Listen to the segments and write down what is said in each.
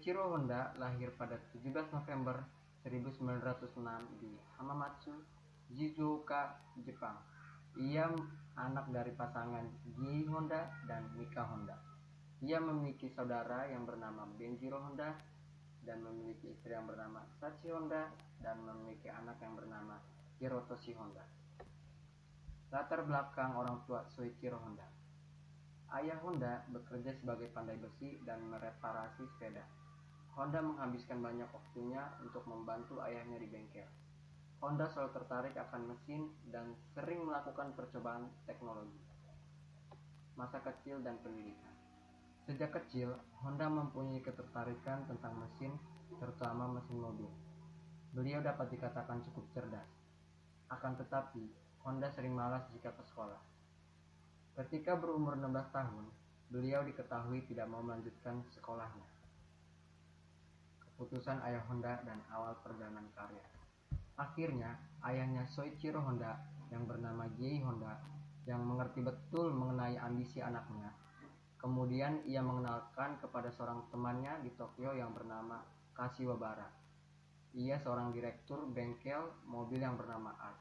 Soichiro Honda lahir pada 17 November 1906 di Hamamatsu, Shizuoka, Jepang. Ia anak dari pasangan Gie Honda dan Mika Honda. Ia memiliki saudara yang bernama Benjiro Honda dan memiliki istri yang bernama Sachi Honda dan memiliki anak yang bernama Hirotoshi Honda. Latar belakang orang tua Soichiro Honda. Ayah Honda bekerja sebagai pandai besi dan mereparasi sepeda. Honda menghabiskan banyak waktunya untuk membantu ayahnya di bengkel. Honda selalu tertarik akan mesin dan sering melakukan percobaan teknologi. Masa kecil dan pendidikan. Sejak kecil, Honda mempunyai ketertarikan tentang mesin, terutama mesin mobil. Beliau dapat dikatakan cukup cerdas. Akan tetapi, Honda sering malas jika ke sekolah. Ketika berumur 16 tahun, beliau diketahui tidak mau melanjutkan sekolahnya. Keputusan ayah Honda dan awal perjalanan karir. Akhirnya, ayahnya Soichiro Honda yang bernama Gie Honda yang mengerti betul mengenai ambisi anaknya. Kemudian ia mengenalkan kepada seorang temannya di Tokyo yang bernama Kashiwabara. Ia seorang direktur bengkel mobil yang bernama Art.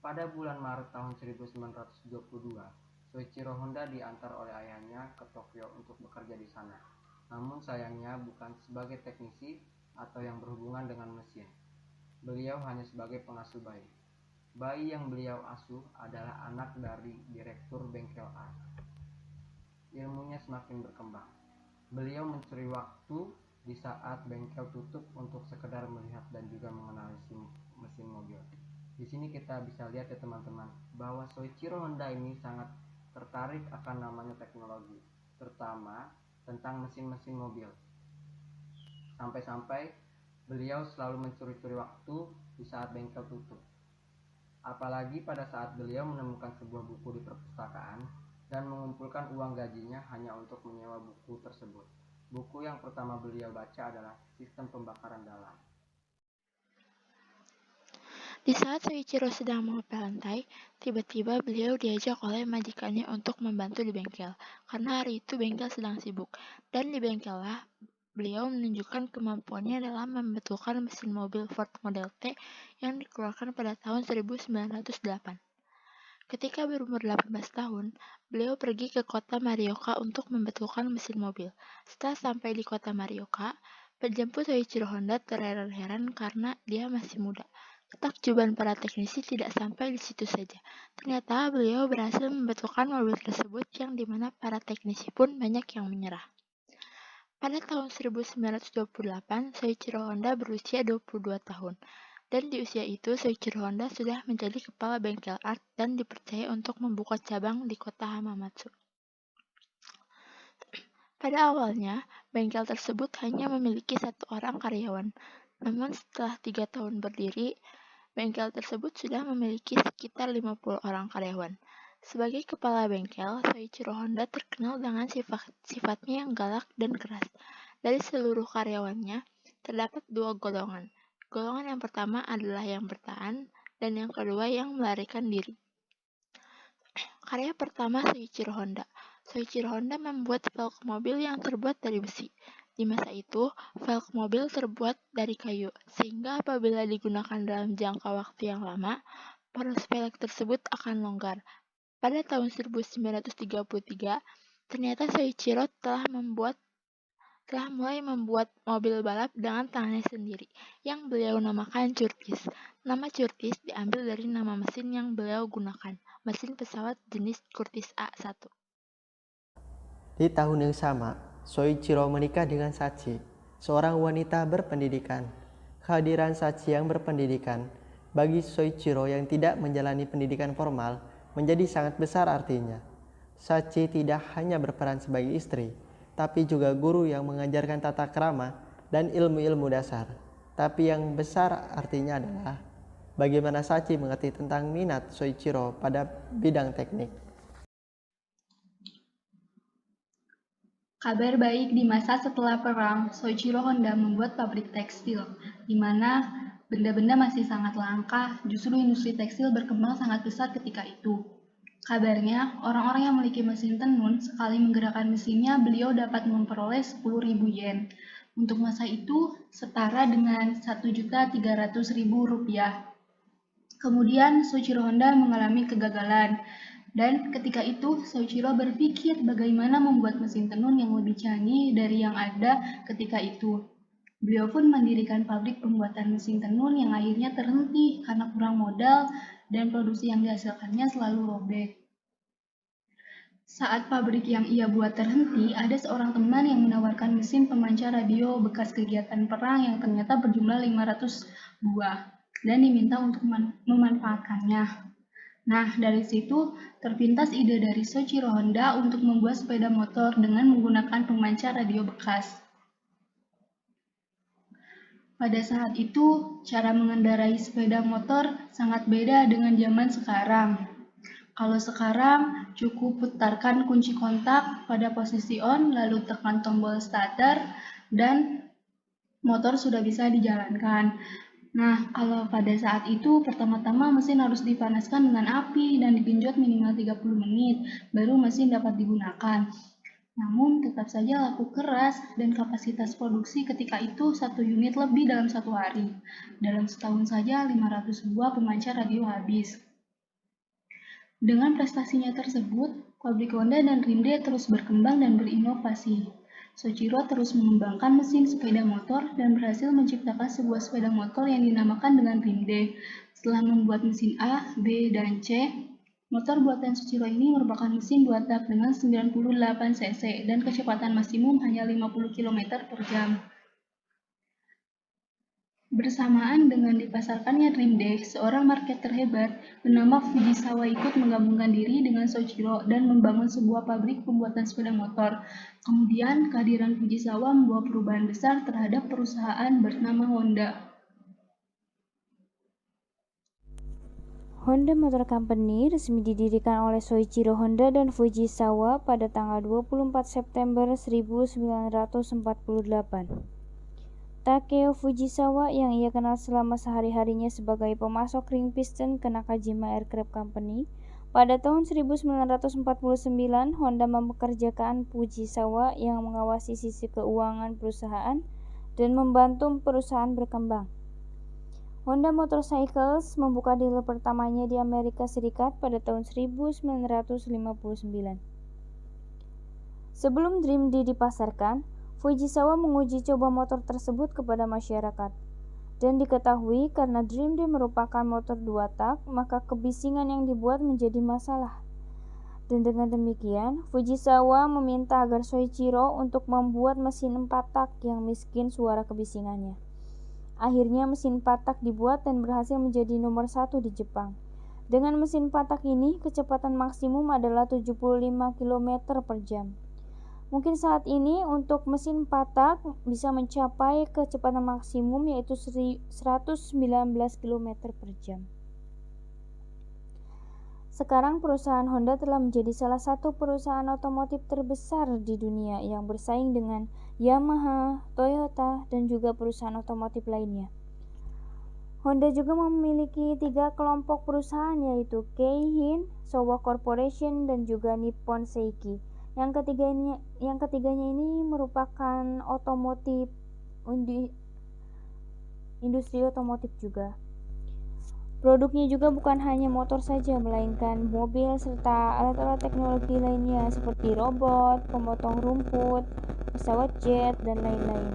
Pada bulan Maret tahun 1922, Soichiro Honda diantar oleh ayahnya ke Tokyo untuk bekerja di sana. Namun sayangnya bukan sebagai teknisi atau yang berhubungan dengan mesin. Beliau hanya sebagai pengasuh bayi. Bayi yang beliau asuh adalah anak dari direktur bengkel Art. Ilmunya semakin berkembang. Beliau mencuri waktu di saat bengkel tutup untuk sekedar melihat dan juga mengenali mesin mobil. Di sini kita bisa lihat ya teman-teman, bahwa Soichiro Honda ini sangat tertarik akan namanya teknologi, terutama tentang mesin-mesin mobil. Sampai-sampai beliau selalu mencuri-curi waktu di saat bengkel tutup. Apalagi pada saat beliau menemukan sebuah buku di perpustakaan dan mengumpulkan uang gajinya hanya untuk menyewa buku tersebut. Buku yang pertama beliau baca adalah Sistem Pembakaran Dalam. Di saat Soichiro sedang mengepel lantai, tiba-tiba beliau diajak oleh majikannya untuk membantu di bengkel, karena hari itu bengkel sedang sibuk. Dan di bengkellah, beliau menunjukkan kemampuannya dalam membetulkan mesin mobil Ford Model T yang dikeluarkan pada tahun 1908. Ketika berumur 18 tahun, beliau pergi ke kota Morioka untuk membetulkan mesin mobil. Setelah sampai di kota Morioka, penjemput Soichiro Honda terheran-heran karena dia masih muda. Ketakjuban para teknisi tidak sampai di situ saja. Ternyata beliau berhasil membetulkan mobil tersebut yang dimana para teknisi pun banyak yang menyerah. Pada tahun 1928, Soichiro Honda berusia 22 tahun. Dan di usia itu, Soichiro Honda sudah menjadi kepala bengkel Art dan dipercaya untuk membuka cabang di kota Hamamatsu. Pada awalnya, bengkel tersebut hanya memiliki satu orang karyawan. Namun setelah 3 tahun berdiri, bengkel tersebut sudah memiliki sekitar 50 orang karyawan. Sebagai kepala bengkel, Soichiro Honda terkenal dengan sifatnya yang galak dan keras. Dari seluruh karyawannya, terdapat 2 golongan. Golongan yang pertama adalah yang bertahan, dan yang kedua yang melarikan diri. Karya pertama Soichiro Honda. Soichiro Honda membuat velg mobil yang terbuat dari besi. Di masa itu, velg mobil terbuat dari kayu, sehingga apabila digunakan dalam jangka waktu yang lama, poros velg tersebut akan longgar. Pada tahun 1933, ternyata Soichiro telah mulai membuat mobil balap dengan tangannya sendiri, yang beliau namakan Curtiss. Nama Curtiss diambil dari nama mesin yang beliau gunakan, mesin pesawat jenis Curtiss A1. Di tahun yang sama, Soichiro menikah dengan Sachi, seorang wanita berpendidikan. Kehadiran Sachi yang berpendidikan bagi Soichiro yang tidak menjalani pendidikan formal menjadi sangat besar artinya. Sachi tidak hanya berperan sebagai istri, tapi juga guru yang mengajarkan tata krama dan ilmu-ilmu dasar. Tapi yang besar artinya adalah bagaimana Sachi mengerti tentang minat Soichiro pada bidang teknik. Kabar baik, di masa setelah perang, Soichiro Honda membuat pabrik tekstil, di mana benda-benda masih sangat langka. Justru industri tekstil berkembang sangat besar ketika itu. Kabarnya, orang-orang yang memiliki mesin tenun, sekali menggerakkan mesinnya, beliau dapat memperoleh 10.000 yen. Untuk masa itu setara dengan Rp1.300.000. Kemudian Soichiro Honda mengalami kegagalan, dan ketika itu Soichiro berpikir bagaimana membuat mesin tenun yang lebih canggih dari yang ada ketika itu. Beliau pun mendirikan pabrik pembuatan mesin tenun yang akhirnya terhenti karena kurang modal dan produksi yang dihasilkannya selalu robek. Saat pabrik yang ia buat terhenti, ada seorang teman yang menawarkan mesin pemancar radio bekas kegiatan perang yang ternyata berjumlah 500 buah dan diminta untuk memanfaatkannya. Nah, dari situ terpintas ide dari Soichiro Honda untuk membuat sepeda motor dengan menggunakan pemancar radio bekas. Pada saat itu, cara mengendarai sepeda motor sangat beda dengan zaman sekarang. Kalau sekarang, cukup putarkan kunci kontak pada posisi on, lalu tekan tombol starter, dan motor sudah bisa dijalankan. Nah, kalau pada saat itu, pertama-tama mesin harus dipanaskan dengan api dan digenjot minimal 30 menit, baru mesin dapat digunakan. Namun, tetap saja laku keras dan kapasitas produksi ketika itu 1 unit lebih dalam 1 hari. Dalam setahun saja 500 buah pemancar radio habis. Dengan prestasinya tersebut, pabrik Honda dan Rinde terus berkembang dan berinovasi. Soichiro terus mengembangkan mesin sepeda motor dan berhasil menciptakan sebuah sepeda motor yang dinamakan dengan Rinde. Setelah membuat mesin A, B, dan C, motor buatan Soichiro ini merupakan mesin 2 tak dengan 98 cc dan kecepatan maksimum hanya 50 km per jam. Bersamaan dengan dipasarkannya Rinde, seorang marketer hebat bernama Fujisawa ikut menggabungkan diri dengan Soichiro dan membangun sebuah pabrik pembuatan sepeda motor. Kemudian, kehadiran Fujisawa membawa perubahan besar terhadap perusahaan bernama Honda. Honda Motor Company resmi didirikan oleh Soichiro Honda dan Fujisawa pada tanggal 24 September 1948. Takeo Fujisawa yang ia kenal selama sehari-harinya sebagai pemasok ring piston ke Nakajima Aircraft Company, pada tahun 1949 Honda mempekerjakan Fujisawa yang mengawasi sisi keuangan perusahaan dan membantu perusahaan berkembang. Honda Motorcycles membuka dealer pertamanya di Amerika Serikat pada tahun 1959. Sebelum Dream D dipasarkan, Fujisawa menguji coba motor tersebut kepada masyarakat. Dan diketahui karena Dream D merupakan motor 2 tak, maka kebisingan yang dibuat menjadi masalah. Dan dengan demikian, Fujisawa meminta agar Soichiro untuk membuat mesin 4 tak yang miskin suara kebisingannya. Akhirnya mesin 4 tak dibuat dan berhasil menjadi nomor 1 di Jepang. Dengan mesin 4 tak ini, kecepatan maksimum adalah 75 km per jam. Mungkin saat ini untuk mesin 4 tak bisa mencapai kecepatan maksimum yaitu 119 km per jam. Sekarang perusahaan Honda telah menjadi salah satu perusahaan otomotif terbesar di dunia yang bersaing dengan Yamaha, Toyota, dan juga perusahaan otomotif lainnya. Honda juga memiliki 3 kelompok perusahaan yaitu Keihin, Showa Corporation, dan juga Nippon Seiki. Yang ketiganya ini merupakan industri otomotif juga. Produknya juga bukan hanya motor saja, melainkan mobil serta alat-alat teknologi lainnya seperti robot, pemotong rumput, pesawat jet, dan lain-lain.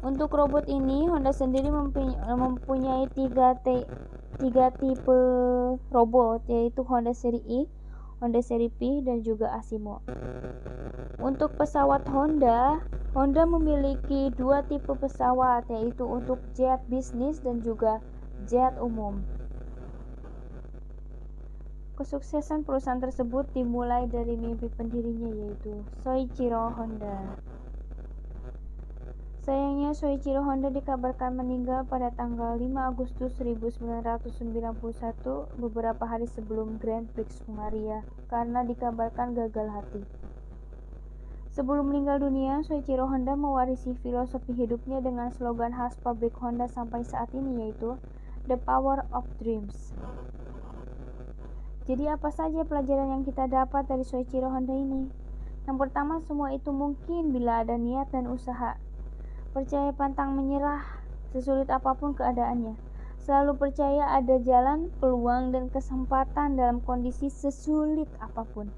Untuk robot ini, Honda sendiri mempunyai 3 tipe robot, yaitu Honda Seri I, Honda Seri P, dan juga Asimo. Untuk pesawat Honda memiliki 2 tipe pesawat, yaitu untuk jet bisnis dan juga jet umum. Kesuksesan perusahaan tersebut dimulai dari mimpi pendirinya yaitu Soichiro Honda. Sayangnya Soichiro Honda dikabarkan meninggal pada tanggal 5 Agustus 1991 beberapa hari sebelum Grand Prix Hungaria karena dikabarkan gagal hati. Sebelum meninggal dunia, Soichiro Honda mewarisi filosofi hidupnya dengan slogan khas pabrik Honda sampai saat ini yaitu The Power of Dreams. Jadi apa saja pelajaran yang kita dapat dari Soichiro Honda ini? Yang pertama, semua itu mungkin bila ada niat dan usaha. percaya pantang menyerah sesulit apapun keadaannya. Selalu percaya ada jalan, peluang, dan kesempatan dalam kondisi sesulit apapun.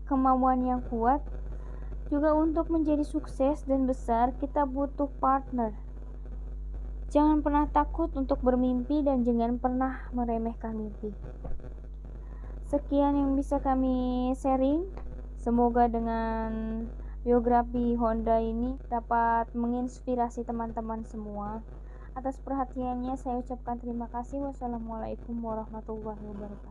Kemauan yang kuat juga untuk menjadi sukses dan besar, kita butuh partner. Jangan pernah takut untuk bermimpi dan jangan pernah meremehkan mimpi. Sekian yang bisa kami sharing. Semoga dengan biografi Honda ini dapat menginspirasi teman-teman semua. Atas perhatiannya saya ucapkan terima kasih. Wassalamualaikum warahmatullahi wabarakatuh.